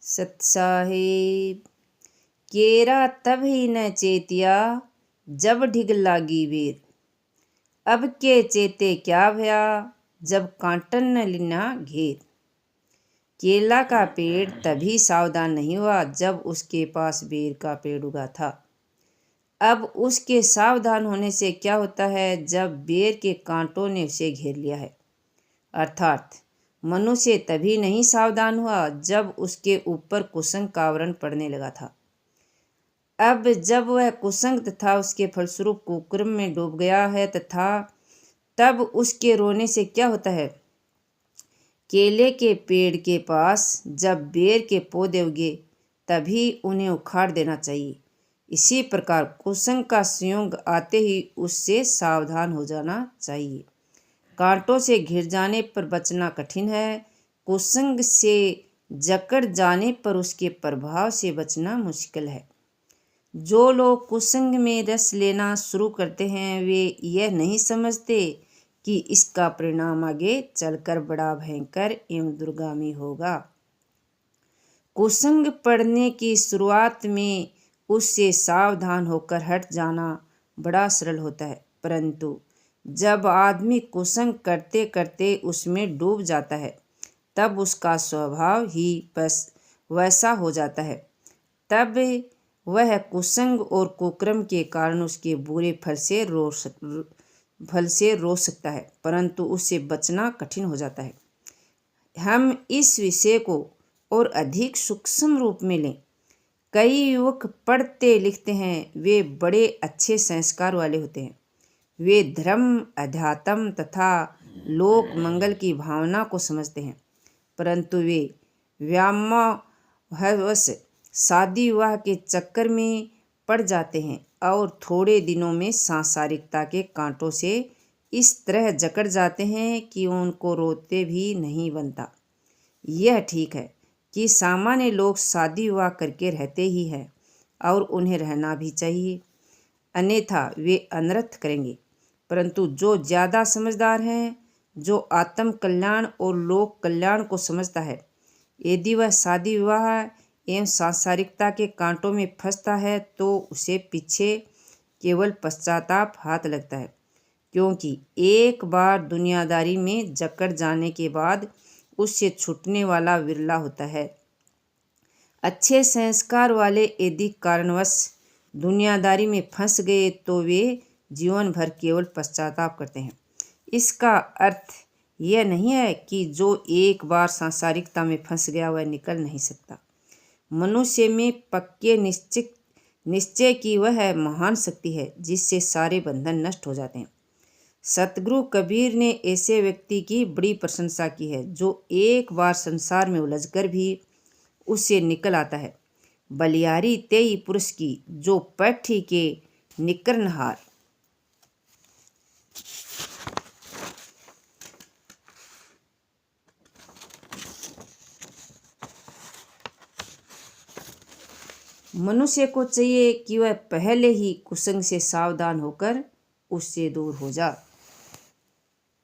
सत साहिब। केरा तब ही न चेतिया, जब ढिग लागी बेर। अब के चेते क्या भया, जब कांटन न लिना घेर। केला का पेड़ तभी सावधान नहीं हुआ जब उसके पास बेर का पेड़ उगा था। अब उसके सावधान होने से क्या होता है, जब बेर के कांटों ने उसे घेर लिया है। अर्थात मनुष्य तभी नहीं सावधान हुआ जब उसके ऊपर कुसंग का आवरण पड़ने लगा था। अब जब वह कुसंग तथा उसके फलस्वरूप कुकर्म में डूब गया है तथा तब उसके रोने से क्या होता है, केले के पेड़ के पास जब बेर के पौधे उगे तभी उन्हें उखाड़ देना चाहिए। इसी प्रकार कुसंग का संयोग आते ही उससे सावधान हो जाना चाहिए। कांटों से घिर जाने पर बचना कठिन है, कुसंग से जकड़ जाने पर उसके प्रभाव से बचना मुश्किल है। जो लोग कुसंग में रस लेना शुरू करते हैं वे यह नहीं समझते कि इसका परिणाम आगे चलकर बड़ा भयंकर एवं दुर्गामी होगा। कुसंग पड़ने की शुरुआत में उससे सावधान होकर हट जाना बड़ा सरल होता है, परंतु जब आदमी कुसंग करते करते उसमें डूब जाता है तब उसका स्वभाव ही बस वैसा हो जाता है। तब वह कुसंग और कुकर्म के कारण उसके बुरे फल से रो सकता है, परंतु उससे बचना कठिन हो जाता है। हम इस विषय को और अधिक सूक्ष्म रूप में लें। कई युवक पढ़ते लिखते हैं, वे बड़े अच्छे संस्कार वाले होते हैं। वे धर्म, अध्यात्म तथा लोक मंगल की भावना को समझते हैं, परंतु वे व्यामोहवश शादी विवाह के चक्कर में पड़ जाते हैं और थोड़े दिनों में सांसारिकता के कांटों से इस तरह जकड़ जाते हैं कि उनको रोते भी नहीं बनता। यह ठीक है कि सामान्य लोग शादी विवाह करके रहते ही हैं और उन्हें रहना भी चाहिए, अन्यथा वे अनर्थ करेंगे। परंतु जो ज़्यादा समझदार हैं, जो आत्म कल्याण और लोक कल्याण को समझता है, यदि वह शादी विवाह एवं सांसारिकता के कांटों में फंसता है तो उसे पीछे केवल पश्चाताप हाथ लगता है, क्योंकि एक बार दुनियादारी में जकड़ जाने के बाद उससे छूटने वाला विरला होता है। अच्छे संस्कार वाले यदि कारणवश दुनियादारी में फंस गए तो वे जीवन भर केवल पश्चाताप करते हैं। इसका अर्थ यह नहीं है कि जो एक बार सांसारिकता में फंस गया वह निकल नहीं सकता। मनुष्य में पक्के निश्चय की वह महान शक्ति है जिससे सारे बंधन नष्ट हो जाते हैं। सतगुरु कबीर ने ऐसे व्यक्ति की बड़ी प्रशंसा की है जो एक बार संसार में उलझकर भी उससे निकल आता है। बलियारी तेई पुरुष की जो पैठी के निकरनहार। मनुष्य को चाहिए कि वह पहले ही कुसंग से सावधान होकर उससे दूर हो जा।